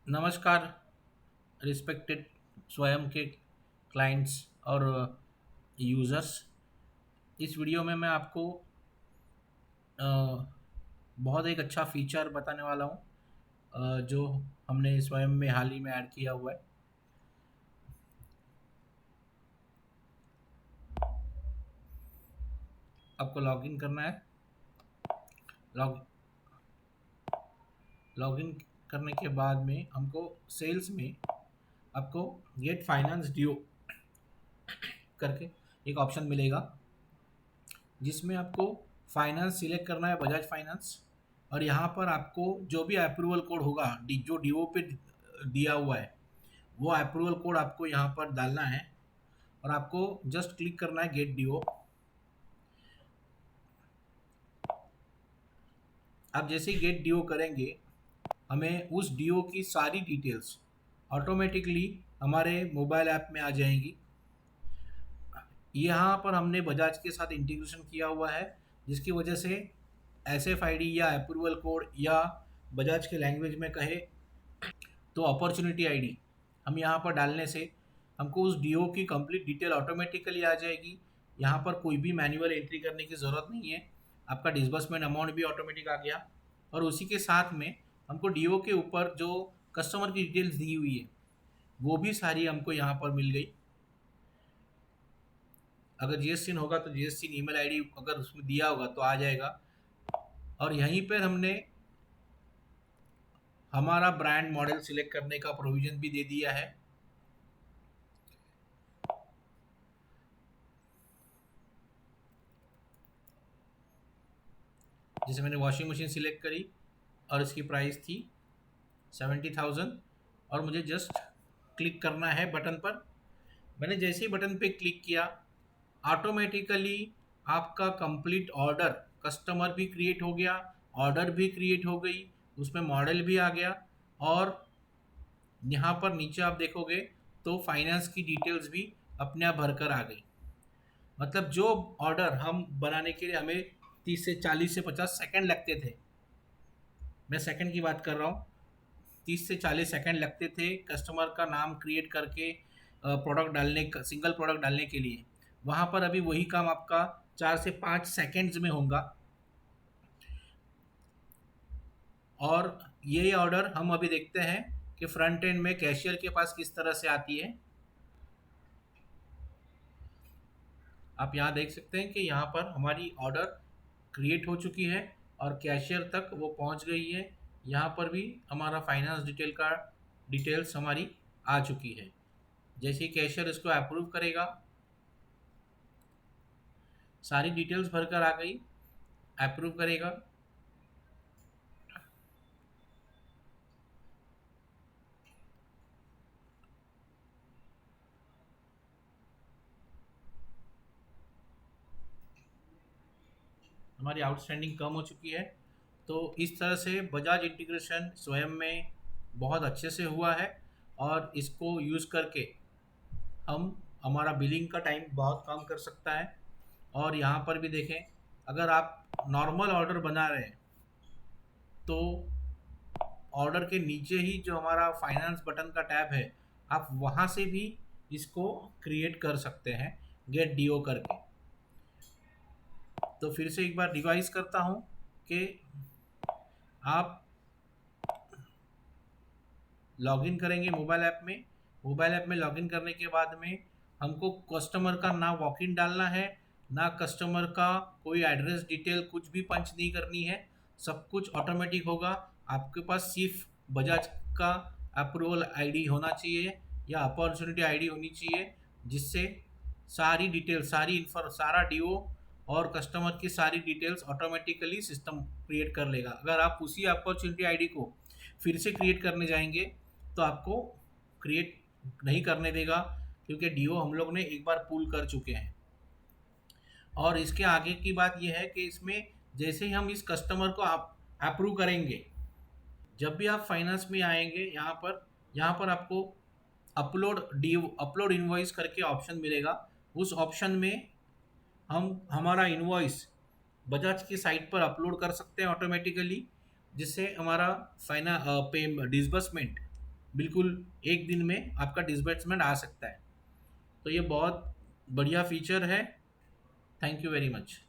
नमस्कार रिस्पेक्टेड स्वयं के क्लाइंट्स और यूज़र्स। इस वीडियो में मैं आपको अ, बहुत एक अच्छा फीचर बताने वाला हूँ जो हमने स्वयं में हाल ही में ऐड किया हुआ है। आपको लॉगिन करना है। लॉग लॉगिन करने के बाद में हमको सेल्स में आपको गेट फाइनेंस ड्यू करके एक ऑप्शन मिलेगा, जिसमें आपको फाइनेंस सिलेक्ट करना है, बजाज फाइनेंस। और यहाँ पर आपको जो भी अप्रूवल कोड होगा जो डीओ पे दिया हुआ है, वो अप्रूवल कोड आपको यहाँ पर डालना है और आपको जस्ट क्लिक करना है गेट डीओ। आप जैसे ही गेट डीओ करेंगे, हमें उस डीओ की सारी डिटेल्स ऑटोमेटिकली हमारे मोबाइल ऐप में आ जाएंगी। यहाँ पर हमने बजाज के साथ इंटीग्रेशन किया हुआ है, जिसकी वजह से एसएफआईडी या अप्रूवल कोड या बजाज के लैंग्वेज में कहे तो अपॉर्चुनिटी आईडी हम यहाँ पर डालने से हमको उस डीओ की कंप्लीट डिटेल ऑटोमेटिकली आ जाएगी। यहाँ पर कोई भी मैनुअल एंट्री करने की ज़रूरत नहीं है। आपका डिसबर्समेंट अमाउंट भी ऑटोमेटिक आ गया और उसी के साथ में हमको डीओ के ऊपर जो कस्टमर की डिटेल्स दी हुई है वो भी सारी हमको यहाँ पर मिल गई। अगर जीएसटी होगा तो जीएसटी ईमेल आईडी अगर उसमें दिया होगा तो आ जाएगा। और यहीं पर हमने हमारा ब्रांड मॉडल सिलेक्ट करने का प्रोविज़न भी दे दिया है। जैसे मैंने वॉशिंग मशीन सिलेक्ट करी और इसकी प्राइस थी 70,000 और मुझे जस्ट क्लिक करना है बटन पर। मैंने जैसे ही बटन पे क्लिक किया, ऑटोमेटिकली आपका कंप्लीट ऑर्डर कस्टमर भी क्रिएट हो गया, ऑर्डर भी क्रिएट हो गई, उसमें मॉडल भी आ गया। और यहाँ पर नीचे आप देखोगे तो फाइनेंस की डिटेल्स भी अपने आप भरकर आ गई। मतलब जो ऑर्डर हम बनाने के लिए हमें 30 से 40 से 50 सेकंड लगते थे, मैं सेकंड की बात कर रहा हूँ, 30 से 40 सेकंड लगते थे कस्टमर का नाम क्रिएट करके प्रोडक्ट डालने का, सिंगल प्रोडक्ट डालने के लिए, वहाँ पर अभी वही काम आपका 4 से 5 सेकंड्स में होगा। और ये ऑर्डर हम अभी देखते हैं कि फ्रंट एंड में कैशियर के पास किस तरह से आती है। आप यहाँ देख सकते हैं कि यहाँ पर हमारी ऑर्डर क्रिएट हो चुकी है और कैशियर तक वो पहुँच गई है। यहाँ पर भी हमारा फाइनेंस डिटेल का डिटेल्स हमारी आ चुकी है। जैसे ही कैशियर इसको अप्रूव करेगा, सारी डिटेल्स भरकर आ गई, अप्रूव करेगा। हमारी आउटस्टैंडिंग कम हो चुकी है। तो इस तरह से बजाज इंटीग्रेशन स्वयं में बहुत अच्छे से हुआ है और इसको यूज़ करके हम हमारा बिलिंग का टाइम बहुत कम कर सकता है। और यहाँ पर भी देखें, अगर आप नॉर्मल ऑर्डर बना रहे हैं तो ऑर्डर के नीचे ही जो हमारा फाइनेंस बटन का टैब है, आप वहाँ से भी इसको क्रिएट कर सकते हैं गेट डीओ करके। तो फिर से एक बार रिवाइज करता हूँ कि आप लॉगिन करेंगे मोबाइल ऐप में। मोबाइल ऐप में लॉगिन करने के बाद में हमको कस्टमर का ना वॉक इन डालना है, ना कस्टमर का कोई एड्रेस डिटेल कुछ भी पंच नहीं करनी है। सब कुछ ऑटोमेटिक होगा। आपके पास सिर्फ बजाज का अप्रूवल आईडी होना चाहिए या अपॉर्चुनिटी आईडी होनी चाहिए, जिससे सारी डिटेल, सारा डीओ और कस्टमर की सारी डिटेल्स ऑटोमेटिकली सिस्टम क्रिएट कर लेगा। अगर आप उसी अपॉर्चुनिटी आईडी को फिर से क्रिएट करने जाएंगे तो आपको क्रिएट नहीं करने देगा, क्योंकि डीओ हम लोग ने एक बार पुल कर चुके हैं। और इसके आगे की बात यह है कि इसमें जैसे ही हम इस कस्टमर को आप अप्रूव करेंगे, जब भी आप फाइनेंस में आएंगे, यहाँ पर आपको अपलोड इनवॉइस करके ऑप्शन मिलेगा। उस ऑप्शन में हम हमारा इनवॉइस बजाज की साइट पर अपलोड कर सकते हैं ऑटोमेटिकली, जिससे हमारा फाइना पे डिसबर्समेंट बिल्कुल एक दिन में आपका डिसबर्समेंट आ सकता है। तो ये बहुत बढ़िया फीचर है। Thank you very much.